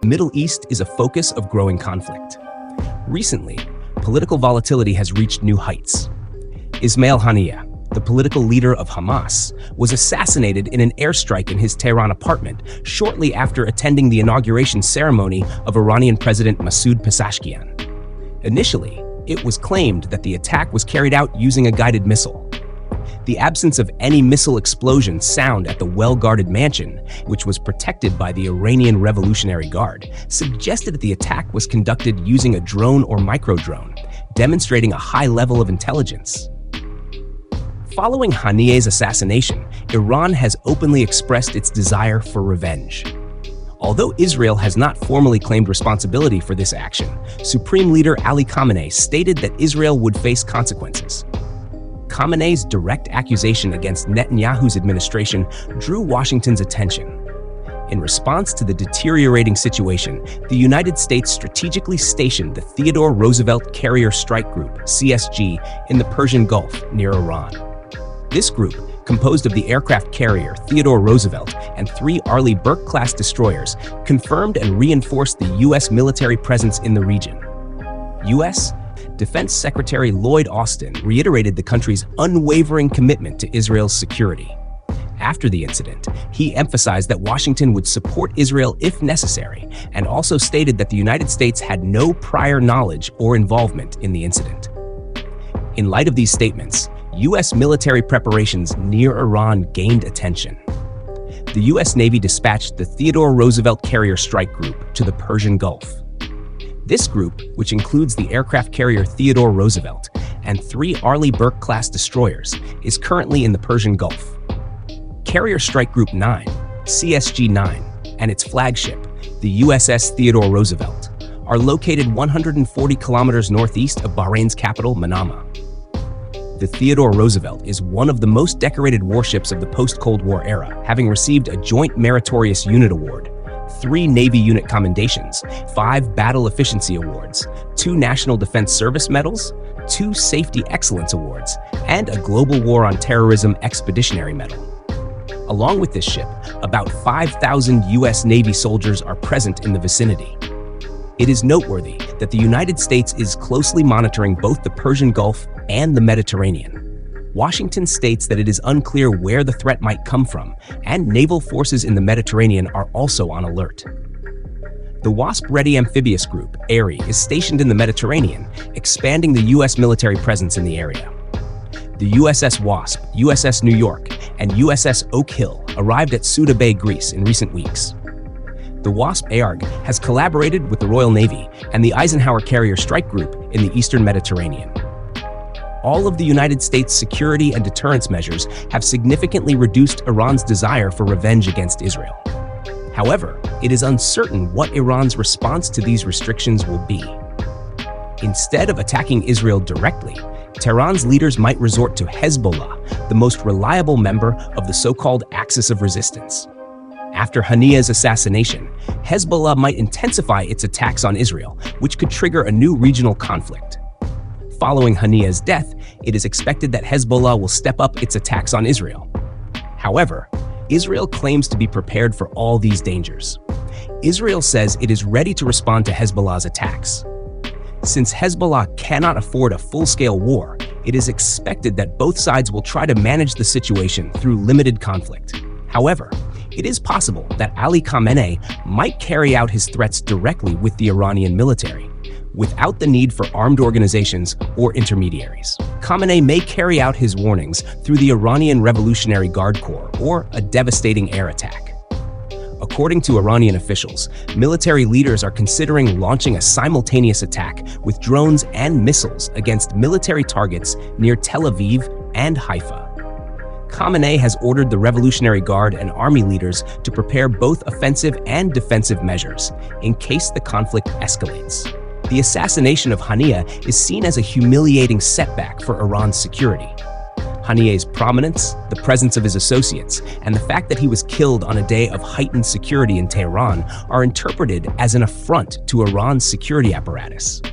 Middle East is a focus of growing conflict. Recently, political volatility has reached new heights. Ismail Haniyeh, the political leader of Hamas, was assassinated in an airstrike in his Tehran apartment shortly after attending the inauguration ceremony of Iranian President Masoud Pezeshkian. Initially, it was claimed that the attack was carried out using a guided missile. The absence of any missile explosion sound at the well-guarded mansion, which was protected by the Iranian Revolutionary Guard, suggested that the attack was conducted using a drone or micro-drone, demonstrating a high level of intelligence. Following Haniyeh's assassination, Iran has openly expressed its desire for revenge. Although Israel has not formally claimed responsibility for this action, Supreme Leader Ali Khamenei stated that Israel would face consequences. Khamenei's direct accusation against Netanyahu's administration drew Washington's attention. In response to the deteriorating situation, the United States strategically stationed the Theodore Roosevelt Carrier Strike Group, CSG, in the Persian Gulf near Iran. This group, composed of the aircraft carrier Theodore Roosevelt and 3 Arleigh Burke-class destroyers, confirmed and reinforced the U.S. military presence in the region. U.S. Defense Secretary Lloyd Austin reiterated the country's unwavering commitment to Israel's security. After the incident, he emphasized that Washington would support Israel if necessary, and also stated that the United States had no prior knowledge or involvement in the incident. In light of these statements, U.S. military preparations near Iran gained attention. The U.S. Navy dispatched the Theodore Roosevelt Carrier Strike Group to the Persian Gulf. This group, which includes the aircraft carrier Theodore Roosevelt and 3 Arleigh Burke-class destroyers, is currently in the Persian Gulf. Carrier Strike Group 9, CSG-9, and its flagship, the USS Theodore Roosevelt, are located 140 kilometers northeast of Bahrain's capital, Manama. The Theodore Roosevelt is one of the most decorated warships of the post-Cold War era, having received a Joint Meritorious Unit Award, 3 Navy Unit Commendations, 5 Battle Efficiency Awards, 2 National Defense Service Medals, 2 Safety Excellence Awards, and a Global War on Terrorism Expeditionary Medal. Along with this ship, about 5,000 U.S. Navy soldiers are present in the vicinity. It is noteworthy that the United States is closely monitoring both the Persian Gulf and the Mediterranean. Washington states that it is unclear where the threat might come from, and naval forces in the Mediterranean are also on alert. The WASP-ready amphibious group, ARI, is stationed in the Mediterranean, expanding the U.S. military presence in the area. The USS Wasp, USS New York, and USS Oak Hill arrived at Suda Bay, Greece in recent weeks. The WASP ARG has collaborated with the Royal Navy and the Eisenhower Carrier Strike Group in the Eastern Mediterranean. All of the United States' security and deterrence measures have significantly reduced Iran's desire for revenge against Israel. However, it is uncertain what Iran's response to these restrictions will be. Instead of attacking Israel directly, Tehran's leaders might resort to Hezbollah, the most reliable member of the so-called Axis of Resistance. After Haniyeh's assassination, Hezbollah might intensify its attacks on Israel, which could trigger a new regional conflict. Following Haniyeh's death, it is expected that Hezbollah will step up its attacks on Israel. However, Israel claims to be prepared for all these dangers. Israel says it is ready to respond to Hezbollah's attacks. Since Hezbollah cannot afford a full-scale war, it is expected that both sides will try to manage the situation through limited conflict. However, it is possible that Ali Khamenei might carry out his threats directly with the Iranian military, without the need for armed organizations or intermediaries. Khamenei may carry out his warnings through the Iranian Revolutionary Guard Corps or a devastating air attack. According to Iranian officials, military leaders are considering launching a simultaneous attack with drones and missiles against military targets near Tel Aviv and Haifa. Khamenei has ordered the Revolutionary Guard and army leaders to prepare both offensive and defensive measures in case the conflict escalates. The assassination of Haniyeh is seen as a humiliating setback for Iran's security. Haniyeh's prominence, the presence of his associates, and the fact that he was killed on a day of heightened security in Tehran are interpreted as an affront to Iran's security apparatus.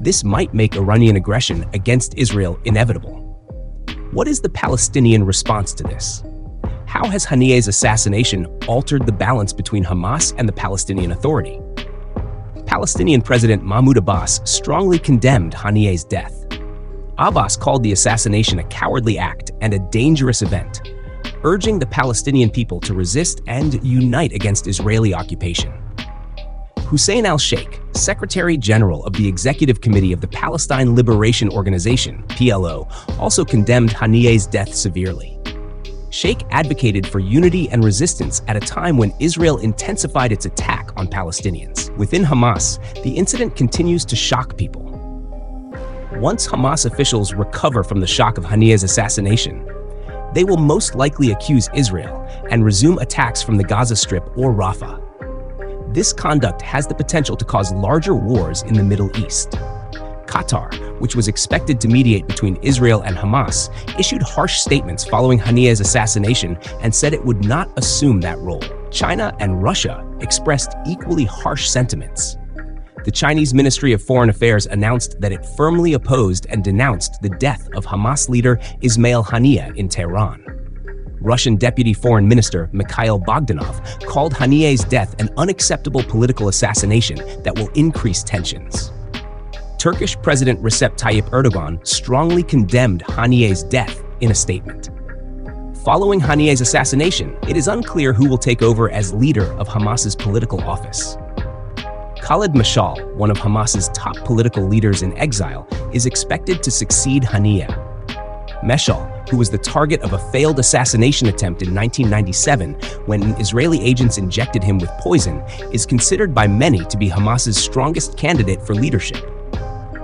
This might make Iranian aggression against Israel inevitable. What is the Palestinian response to this? How has Haniyeh's assassination altered the balance between Hamas and the Palestinian Authority? Palestinian President Mahmoud Abbas strongly condemned Haniyeh's death. Abbas called the assassination a cowardly act and a dangerous event, urging the Palestinian people to resist and unite against Israeli occupation. Hussein al-Sheikh, Secretary General of the Executive Committee of the Palestine Liberation Organization, PLO, also condemned Haniyeh's death severely. Sheikh advocated for unity and resistance at a time when Israel intensified its attack on Palestinians. Within Hamas, the incident continues to shock people. Once Hamas officials recover from the shock of Haniyeh's assassination, they will most likely accuse Israel and resume attacks from the Gaza Strip or Rafah. This conduct has the potential to cause larger wars in the Middle East. Qatar, which was expected to mediate between Israel and Hamas, issued harsh statements following Haniyeh's assassination and said it would not assume that role. China and Russia expressed equally harsh sentiments. The Chinese Ministry of Foreign Affairs announced that it firmly opposed and denounced the death of Hamas leader Ismail Haniyeh in Tehran. Russian Deputy Foreign Minister Mikhail Bogdanov called Haniyeh's death an unacceptable political assassination that will increase tensions. Turkish President Recep Tayyip Erdogan strongly condemned Haniyeh's death in a statement. Following Haniyeh's assassination, it is unclear who will take over as leader of Hamas's political office. Khalid Mashal, one of Hamas's top political leaders in exile, is expected to succeed Haniyeh. Mashal, who was the target of a failed assassination attempt in 1997 when Israeli agents injected him with poison, is considered by many to be Hamas's strongest candidate for leadership.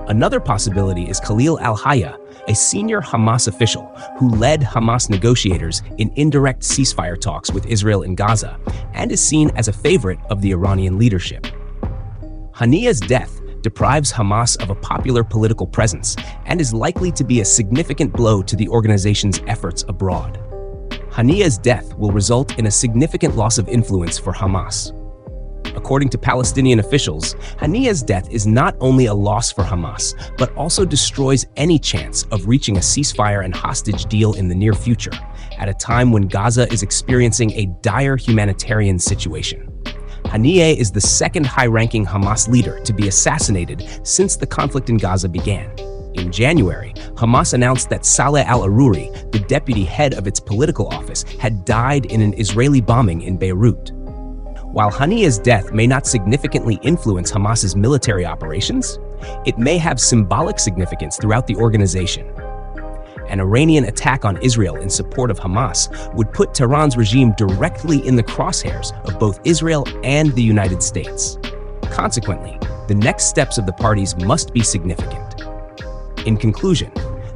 Another possibility is Khalil al-Hayya, a senior Hamas official who led Hamas negotiators in indirect ceasefire talks with Israel in Gaza and is seen as a favorite of the Iranian leadership. Haniyeh's death deprives Hamas of a popular political presence and is likely to be a significant blow to the organization's efforts abroad. Haniyeh's death will result in a significant loss of influence for Hamas. According to Palestinian officials, Haniyeh's death is not only a loss for Hamas, but also destroys any chance of reaching a ceasefire and hostage deal in the near future, at a time when Gaza is experiencing a dire humanitarian situation. Haniyeh is the second high-ranking Hamas leader to be assassinated since the conflict in Gaza began. In January, Hamas announced that Saleh al-Aruri, the deputy head of its political office, had died in an Israeli bombing in Beirut. While Haniyeh's death may not significantly influence Hamas's military operations, it may have symbolic significance throughout the organization. An Iranian attack on Israel in support of Hamas would put Tehran's regime directly in the crosshairs of both Israel and the United States. Consequently, the next steps of the parties must be significant. In conclusion,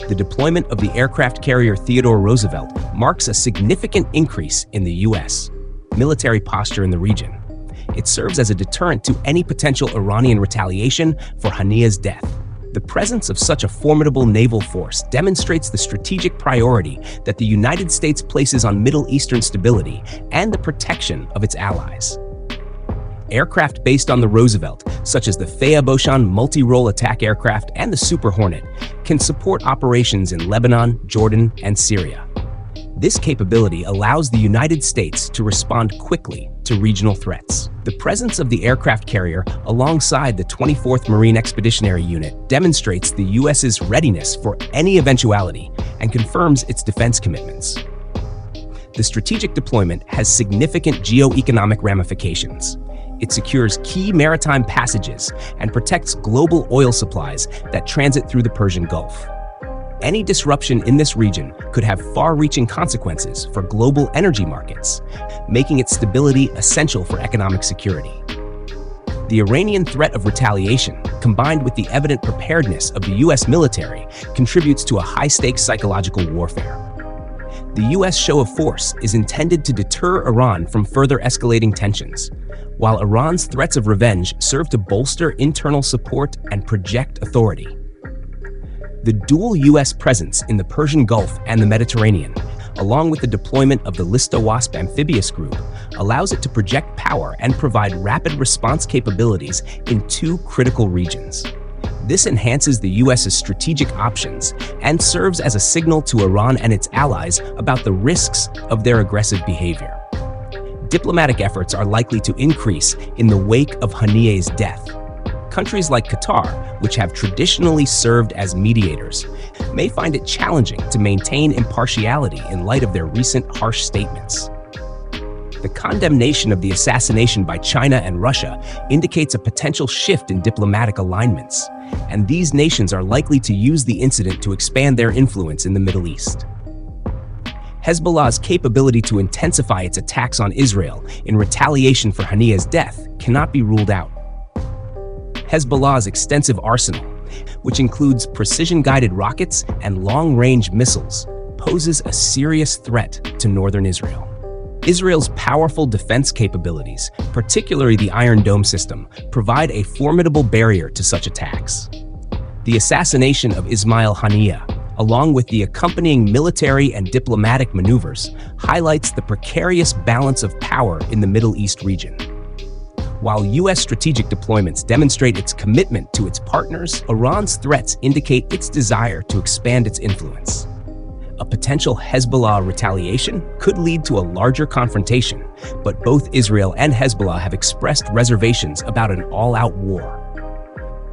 the deployment of the aircraft carrier Theodore Roosevelt marks a significant increase in the U.S. military posture in the region. It serves as a deterrent to any potential Iranian retaliation for Haniyeh's death. The presence of such a formidable naval force demonstrates the strategic priority that the United States places on Middle Eastern stability and the protection of its allies. Aircraft based on the Roosevelt, such as the Faya-Boshan multi-role attack aircraft and the Super Hornet, can support operations in Lebanon, Jordan, and Syria. This capability allows the United States to respond quickly to regional threats. The presence of the aircraft carrier alongside the 24th Marine Expeditionary Unit demonstrates the U.S.'s readiness for any eventuality and confirms its defense commitments. The strategic deployment has significant geo-economic ramifications. It secures key maritime passages and protects global oil supplies that transit through the Persian Gulf. Any disruption in this region could have far-reaching consequences for global energy markets, making its stability essential for economic security. The Iranian threat of retaliation, combined with the evident preparedness of the U.S. military, contributes to a high-stakes psychological warfare. The U.S. show of force is intended to deter Iran from further escalating tensions, while Iran's threats of revenge serve to bolster internal support and project authority. The dual U.S. presence in the Persian Gulf and the Mediterranean, along with the deployment of the Lista-Wasp amphibious group, allows it to project power and provide rapid response capabilities in two critical regions. This enhances the U.S.'s strategic options and serves as a signal to Iran and its allies about the risks of their aggressive behavior. Diplomatic efforts are likely to increase in the wake of Haniyeh's death. Countries like Qatar, which have traditionally served as mediators, may find it challenging to maintain impartiality in light of their recent harsh statements. The condemnation of the assassination by China and Russia indicates a potential shift in diplomatic alignments, and these nations are likely to use the incident to expand their influence in the Middle East. Hezbollah's capability to intensify its attacks on Israel in retaliation for Haniyeh's death cannot be ruled out. Hezbollah's extensive arsenal, which includes precision-guided rockets and long-range missiles, poses a serious threat to northern Israel. Israel's powerful defense capabilities, particularly the Iron Dome system, provide a formidable barrier to such attacks. The assassination of Ismail Haniyeh, along with the accompanying military and diplomatic maneuvers, highlights the precarious balance of power in the Middle East region. While U.S. strategic deployments demonstrate its commitment to its partners, Iran's threats indicate its desire to expand its influence. A potential Hezbollah retaliation could lead to a larger confrontation, but both Israel and Hezbollah have expressed reservations about an all-out war.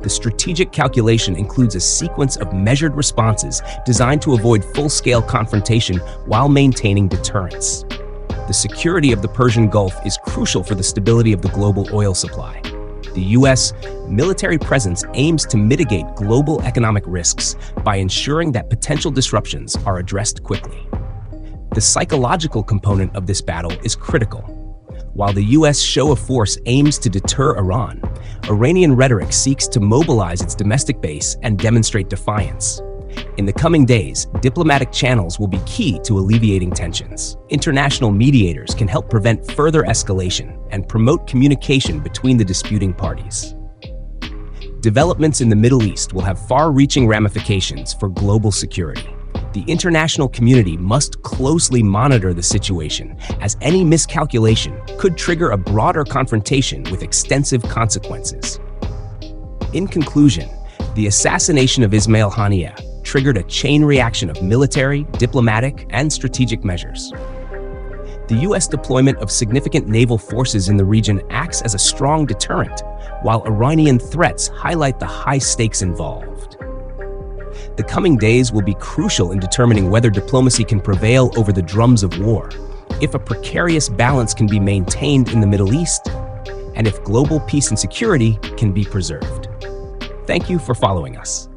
The strategic calculation includes a sequence of measured responses designed to avoid full-scale confrontation while maintaining deterrence. The security of the Persian Gulf is crucial for the stability of the global oil supply. The U.S. military presence aims to mitigate global economic risks by ensuring that potential disruptions are addressed quickly. The psychological component of this battle is critical. While the U.S. show of force aims to deter Iran, Iranian rhetoric seeks to mobilize its domestic base and demonstrate defiance. In the coming days, diplomatic channels will be key to alleviating tensions. International mediators can help prevent further escalation and promote communication between the disputing parties. Developments in the Middle East will have far-reaching ramifications for global security. The international community must closely monitor the situation, as any miscalculation could trigger a broader confrontation with extensive consequences. In conclusion, the assassination of Ismail Haniyeh triggered a chain reaction of military, diplomatic, and strategic measures. The U.S. deployment of significant naval forces in the region acts as a strong deterrent, while Iranian threats highlight the high stakes involved. The coming days will be crucial in determining whether diplomacy can prevail over the drums of war, if a precarious balance can be maintained in the Middle East, and if global peace and security can be preserved. Thank you for following us.